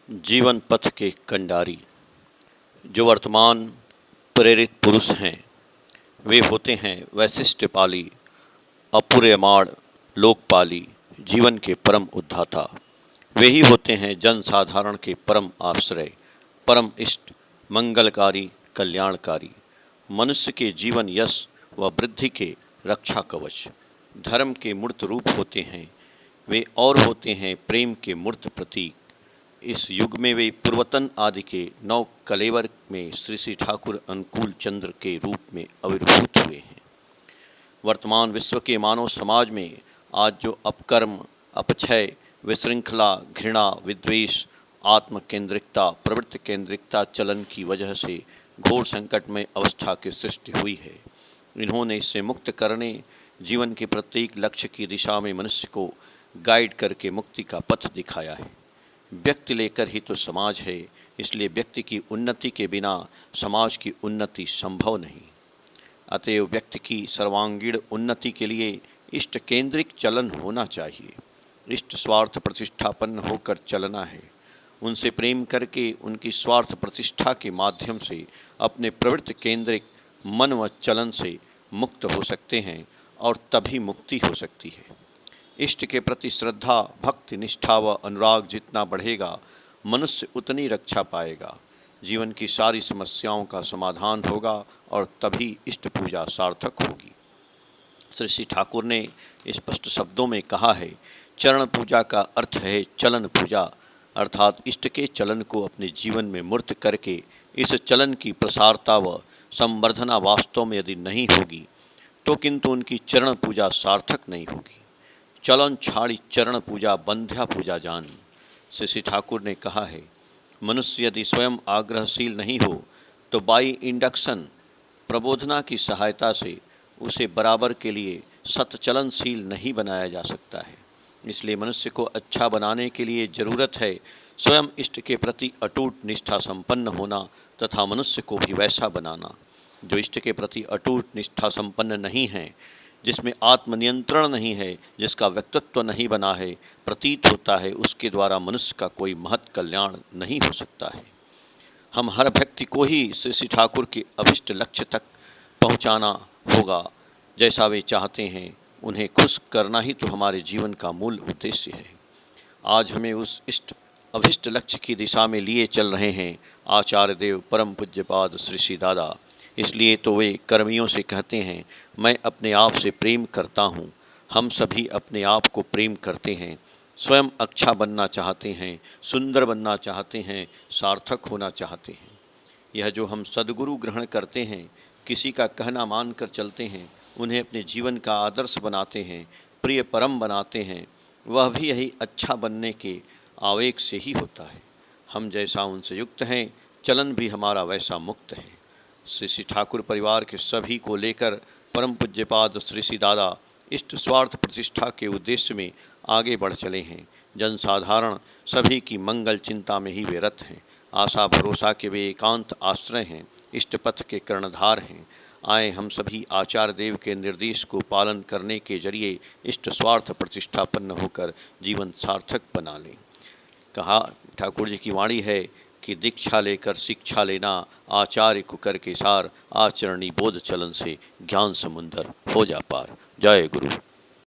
जीवन पथ के कंडारी जो वर्तमान प्रेरित पुरुष हैं वे होते हैं वैशिष्टपाली, अपूर्यमाण, लोकपाली, जीवन के परम उद्धाता। वे ही होते हैं जन साधारण के परम आश्रय, परम इष्ट, मंगलकारी, कल्याणकारी, मनुष्य के जीवन यश व वृद्धि के रक्षा कवच, धर्म के मूर्त रूप होते हैं वे और होते हैं प्रेम के मूर्त प्रतीक। इस युग में वे पूर्वतन आदि के नव कलेवर में श्री श्री ठाकुर अनुकूल चंद्र के रूप में आविर्भूत हुए हैं। वर्तमान विश्व के मानव समाज में आज जो अपकर्म, अपक्षय, विशृंखला, घृणा, विद्वेष, आत्म केंद्रिकता, प्रवृत्ति केंद्रिकता चलन की वजह से घोर संकटमय अवस्था की सृष्टि हुई है, इन्होंने इससे मुक्त करने जीवन के प्रत्येक लक्ष्य की दिशा में मनुष्य को गाइड करके मुक्ति का पथ दिखाया है। व्यक्ति लेकर ही तो समाज है, इसलिए व्यक्ति की उन्नति के बिना समाज की उन्नति संभव नहीं। अतएव व्यक्ति की सर्वांगीण उन्नति के लिए इष्ट केंद्रिक चलन होना चाहिए। इष्ट स्वार्थ प्रतिष्ठापन्न होकर चलना है। उनसे प्रेम करके उनकी स्वार्थ प्रतिष्ठा के माध्यम से अपने प्रवृत्ति केंद्रिक मन व चलन से मुक्त हो सकते हैं और तभी मुक्ति हो सकती है। इष्ट के प्रति श्रद्धा, भक्ति, निष्ठा व अनुराग जितना बढ़ेगा, मनुष्य उतनी रक्षा पाएगा, जीवन की सारी समस्याओं का समाधान होगा और तभी इष्ट पूजा सार्थक होगी। श्री श्री ठाकुर ने स्पष्ट शब्दों में कहा है, चरण पूजा का अर्थ है चलन पूजा, अर्थात इष्ट के चलन को अपने जीवन में मूर्त करके इस चलन की प्रसारता व संवर्धना वास्तव में यदि नहीं होगी तो किंतु उनकी चरण पूजा सार्थक नहीं होगी। चलन छाड़ी चरण पूजा बंध्या पूजा जान, श्री श्री ठाकुर ने कहा है, मनुष्य यदि स्वयं आग्रहशील नहीं हो तो बाई इंडक्शन प्रबोधना की सहायता से उसे बराबर के लिए सतचलनशील नहीं बनाया जा सकता है। इसलिए मनुष्य को अच्छा बनाने के लिए जरूरत है स्वयं इष्ट के प्रति अटूट निष्ठा संपन्न होना तथा मनुष्य को भी वैसा बनाना। जो इष्ट के प्रति अटूट निष्ठा संपन्न नहीं है, जिसमें आत्मनियंत्रण नहीं है, जिसका व्यक्तित्व नहीं बना है, प्रतीत होता है उसके द्वारा मनुष्य का कोई महत् कल्याण नहीं हो सकता है। हम हर व्यक्ति को ही श्री श्री ठाकुर के अभिष्ट लक्ष्य तक पहुंचाना होगा। जैसा वे चाहते हैं उन्हें खुश करना ही तो हमारे जीवन का मूल उद्देश्य है। आज हमें उस इष्ट अभिष्ट लक्ष्य की दिशा में लिए चल रहे हैं आचार्य देव परम पूज्यपाद श्री श्री दादा। इसलिए तो वे कर्मियों से कहते हैं, मैं अपने आप से प्रेम करता हूँ। हम सभी अपने आप को प्रेम करते हैं, स्वयं अच्छा बनना चाहते हैं, सुंदर बनना चाहते हैं, सार्थक होना चाहते हैं। यह जो हम सद्गुरु ग्रहण करते हैं, किसी का कहना मानकर चलते हैं, उन्हें अपने जीवन का आदर्श बनाते हैं, प्रिय परम बनाते हैं, वह भी यही अच्छा बनने के आवेग से ही होता है। हम जैसा उनसे युक्त हैं, चलन भी हमारा वैसा मुक्त है। श्री श्री ठाकुर परिवार के सभी को लेकर परम पूज्यपाद श्री श्री दादा इष्ट स्वार्थ प्रतिष्ठा के उद्देश्य में आगे बढ़ चले हैं। जनसाधारण सभी की मंगल चिंता में ही वे रत हैं। आशा भरोसा के वे एकांत आश्रय हैं, इष्ट पथ के कर्णधार हैं। आए हम सभी आचार्य देव के निर्देश को पालन करने के जरिए इष्ट स्वार्थ प्रतिष्ठापन्न होकर जीवन सार्थक बना लें। कहा ठाकुर जी की वाणी है कि दीक्षा लेकर शिक्षा लेना, आचार्य को कर के सार, आचरणी बोध चलन से ज्ञान समुंदर हो जा पार। जय गुरु।